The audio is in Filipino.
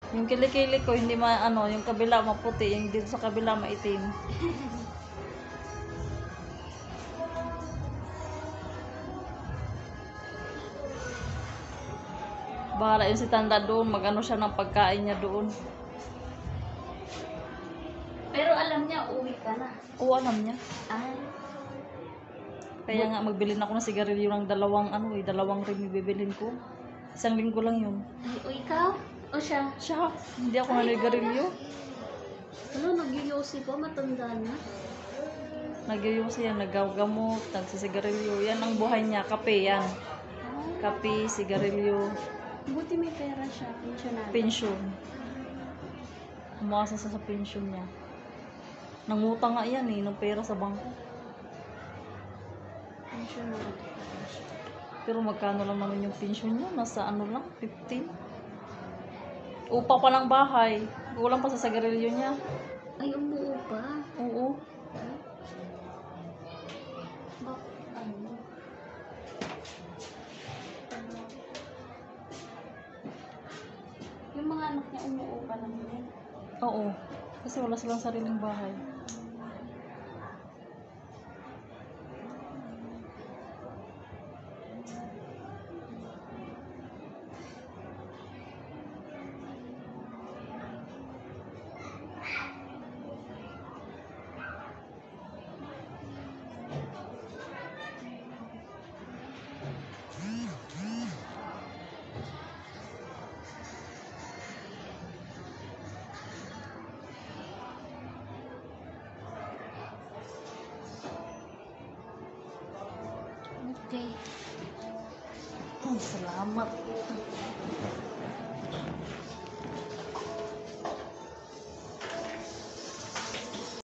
Yung kilikili ko, hindi ano, yung kabila maputi, yung dito sa kabila maitim. Bahala yun si Tanda doon, mag-ano siya ng pagkain niya doon. Pero alam niya, uwi ka na. Oo, alam niya. Ay. Kaya nga, magbili na ako ng sigarilyo ng dalawang rim bibilin ko. 1 linggo lang yun. Ay, o ikaw? O siya? Siya, hindi ako nanigarilyo. Ano, nag-yosi pa, matanda na. Nagyayusi yan, naggagamot, nagsisigarilyo. Yan ang buhay niya, kape yan. Kape, sigarilyo, Buti may pera siya, pensionado. pensyon. Umasa sa pensyon niya. Nangutang nga yan ng pera sa bangko. Pensionado. Pero magkano lang naman yung pensyon niya? Nasa ano lang, 15. Upa pa ng bahay. Kulang pa sa sigarilyo niya. Ay, umuo pa. Oo. Ano? Yung mga anak niya umuo pa lang yun. Oo. Kasi wala silang sariling bahay. Okay. Salamat.